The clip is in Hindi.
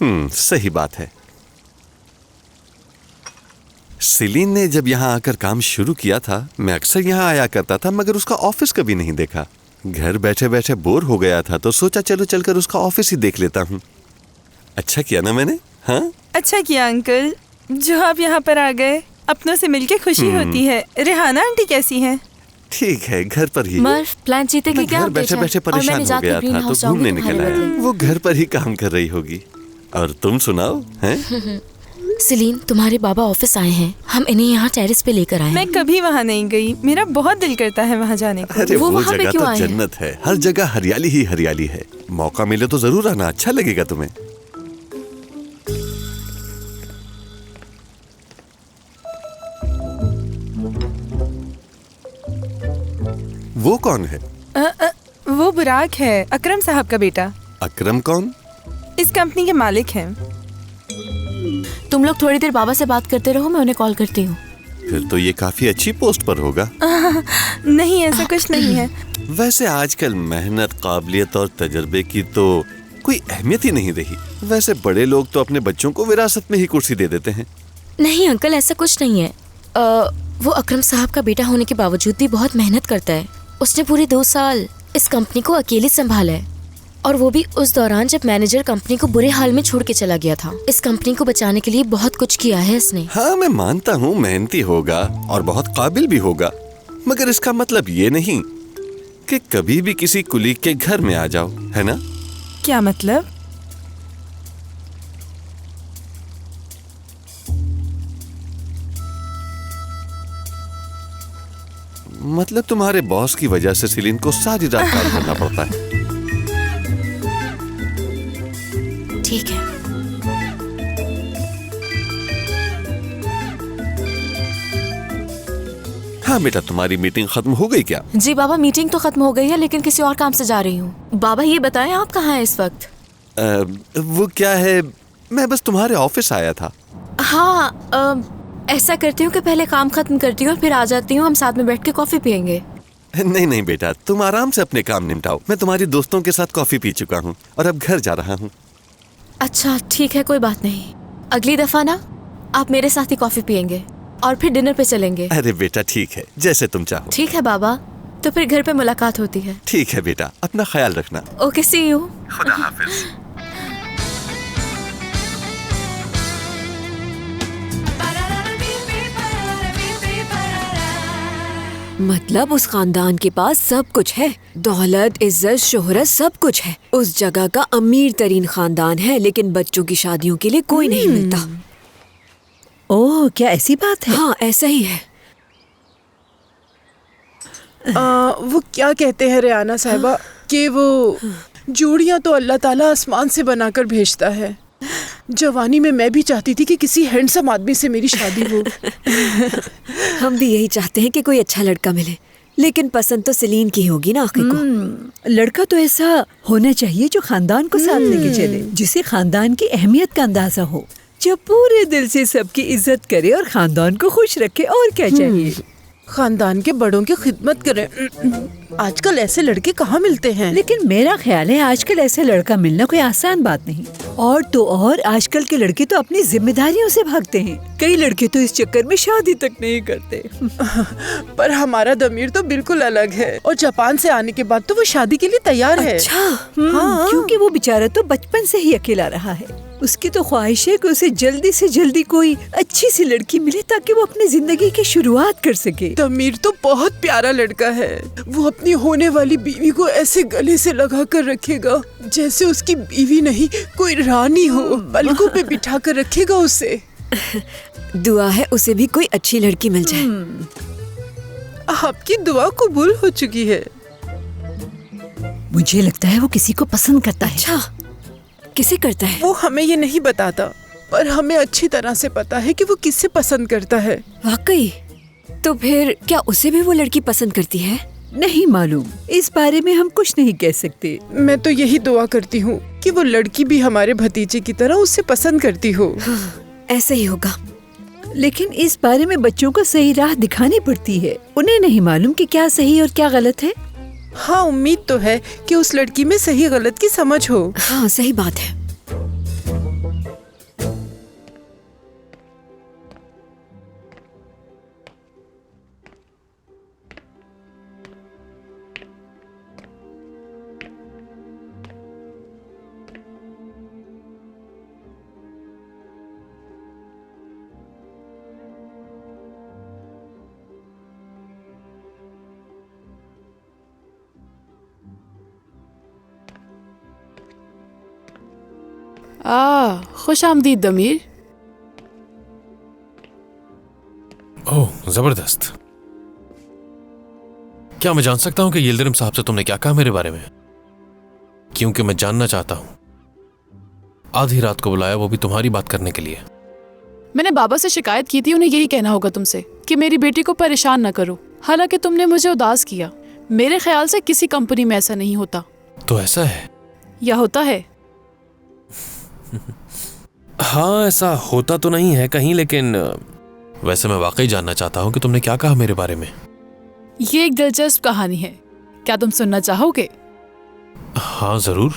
सही बात है। सिलीन ने जब यहाँ आकर काम शुरू किया था, मैं अक्सर यहाँ आया करता था, मगर उसका ऑफिस कभी नहीं देखा। घर बैठे बैठे बोर हो गया था तो सोचा चलो चलकर उसका ऑफिस ही देख लेता हूँ। अच्छा किया ना मैंने? हाँ, अच्छा किया अंकल जो आप यहाँ पर आ गए। अपनों से मिलके खुशी होती है। रेहाना आंटी कैसी हैं? ठीक है, घर पर ही। मर्फ, प्लान जीते कि क्या घर बैठे बैठे परेशान हो गया था तो घूमने निकला है। वो घर पर ही काम कर रही होगी। और तुम सुनाओ हैं? सिलीन, तुम्हारे बाबा ऑफिस आए हैं, हम इन्हें यहाँ टेरेस पे लेकर आए। मैं कभी वहाँ नहीं गई, मेरा बहुत दिल करता है वहाँ जाने को। अरे वो वहाँ पे जगह क्यों तो आए? जन्नत है, हर जगह हरियाली ही हरियाली है। मौका मिले तो जरूर आना, अच्छा लगेगा तुम्हें। वो कौन है? वो बुराक है, अकरम साहब का बेटा। अकरम कौन? इस कंपनी के मालिक हैं। तुम लोग थोड़ी देर बाबा से बात करते रहो, मैं उन्हें कॉल करती हूँ। फिर तो ये काफी अच्छी पोस्ट पर होगा। नहीं, ऐसा कुछ नहीं है। वैसे आजकल मेहनत, काबिलियत और तजर्बे की तो कोई अहमियत ही नहीं रही। वैसे बड़े लोग तो अपने बच्चों को विरासत में ही कुर्सी दे देते हैं। नहीं अंकल, ऐसा कुछ नहीं है। वो अकरम साहब का बेटा होने के बावजूद भी बहुत मेहनत करता है। उसने पूरे 2 साल इस कंपनी को अकेले संभाला है, और वो भी उस दौरान जब मैनेजर कंपनी को बुरे हाल में छोड़ के चला गया था। इस कंपनी को बचाने के लिए बहुत कुछ किया है इसने। हाँ, मैं मानता हूँ मेहनती होगा और बहुत काबिल भी होगा, मगर इसका मतलब ये नहीं कि कभी भी किसी कुलीग के घर में आ जाओ, है ना? क्या मतलब? मतलब तुम्हारे बॉस की वजह से सिलीन को सारी रात काम करना पड़ता है। ठीक है। हाँ बेटा, तुम्हारी मीटिंग खत्म हो गई क्या? जी बाबा, मीटिंग तो खत्म हो गई है, लेकिन किसी और काम से जा रही हूँ। बाबा ये बताएं, आप कहाँ हैं इस वक्त? वो क्या है, मैं बस तुम्हारे ऑफिस आया था। हाँ, ऐसा करती हूँ कि पहले काम खत्म करती हूँ और फिर आ जाती हूँ, हम साथ में बैठ के कॉफी पियेंगे। नहीं नहीं बेटा, तुम आराम से अपने काम निपटाओ। मैं तुम्हारी दोस्तों के साथ कॉफी पी चुका हूँ और अब घर जा रहा हूँ। अच्छा ठीक है, कोई बात नहीं। अगली दफा ना आप मेरे साथ ही कॉफी पियेंगे और फिर डिनर पे चलेंगे। अरे बेटा ठीक है, जैसे तुम चाहो। ठीक है बाबा, तो फिर घर पे मुलाकात होती है। ठीक है बेटा, अपना ख्याल रखना। Okay, see you. खुदा हाफिज। मतलब उस खानदान के पास सब कुछ है, दौलत, इज्जत, शोहरत, सब कुछ है। उस जगह का अमीर तरीन खानदान है, लेकिन बच्चों की शादियों के लिए कोई नहीं मिलता। ओह, क्या ऐसी बात है? हाँ, ऐसा ही है। वो क्या कहते हैं रेहाना साहिबा कि वो जोड़ियां तो अल्लाह ताला आसमान से बनाकर भेजता है। जवानी में मैं भी चाहती थी कि किसी हैंडसम आदमी से मेरी शादी हो। हम भी यही चाहते हैं कि कोई अच्छा लड़का मिले, लेकिन पसंद तो सिलीन की होगी ना आखिर को। लड़का तो ऐसा होना चाहिए जो खानदान को साथ लेके चले, जिसे खानदान की अहमियत का अंदाजा हो, जो पूरे दिल से सबकी इज्जत करे और खानदान को खुश रखे। और क्या चाहिए? खानदान के बड़ों की खिदमत करें। आजकल ऐसे लड़के कहाँ मिलते हैं? लेकिन मेरा ख्याल है आजकल ऐसा लड़का मिलना कोई आसान बात नहीं। और तो और आजकल के लड़के तो अपनी जिम्मेदारियों से भागते हैं। कई लड़के तो इस चक्कर में शादी तक नहीं करते। पर हमारा दमीर तो बिल्कुल अलग है, और जापान से आने के बाद तो वो शादी के लिए तैयार है। अच्छा, हाँ, क्योंकि वो बेचारा तो बचपन से ही अकेला रहा है। उसकी तो ख्वाहिश है कि उसे जल्दी से जल्दी कोई अच्छी सी लड़की मिले ताकि वो अपनी जिंदगी की शुरुआत कर सके। तमीर तो बहुत प्यारा लड़का है। वो अपनी होने वाली बीवी को ऐसे गले से लगा कर रखेगा जैसे उसकी बीवी नहीं कोई रानी हो। पलकों पे बिठा कर रखेगा उसे। दुआ है उसे भी कोई अच्छी लड़की मिल जाए। आपकी दुआ कबूल हो चुकी है। मुझे लगता है वो किसी को पसंद करता है। अच्छा, किसे करता है? वो हमें ये नहीं बताता, पर हमें अच्छी तरह से पता है कि वो किससे पसंद करता है। वाकई? तो फिर क्या उसे भी वो लड़की पसंद करती है? नहीं मालूम, इस बारे में हम कुछ नहीं कह सकते। मैं तो यही दुआ करती हूँ कि वो लड़की भी हमारे भतीजे की तरह उससे पसंद करती हो। ऐसा ही होगा। लेकिन इस बारे में बच्चों को सही राह दिखानी पड़ती है। उन्हें नहीं मालूम कि क्या सही और क्या गलत है। हाँ, उम्मीद तो है कि उस लड़की में सही गलत की समझ हो। हाँ, सही बात है। खुश आमदीद दमीर। ओह जबरदस्त। क्या मैं जान सकता हूं कि यिल्दिरिम साहब से तुमने क्या कहा मेरे बारे में? क्योंकि मैं जानना चाहता हूं। आधी रात को बुलाया, वो भी तुम्हारी बात करने के लिए। मैंने बाबा से शिकायत की थी, उन्हें यही कहना होगा तुमसे कि मेरी बेटी को परेशान न करो। हालांकि तुमने मुझे उदास किया। मेरे ख्याल से किसी कंपनी में ऐसा नहीं होता। तो ऐसा है? या होता है? हाँ, ऐसा होता तो नहीं है कहीं, लेकिन वैसे मैं वाकई जानना चाहता हूं कि तुमने क्या कहा मेरे बारे में। ये एक दिलचस्प कहानी है, क्या तुम सुनना चाहोगे? हाँ जरूर।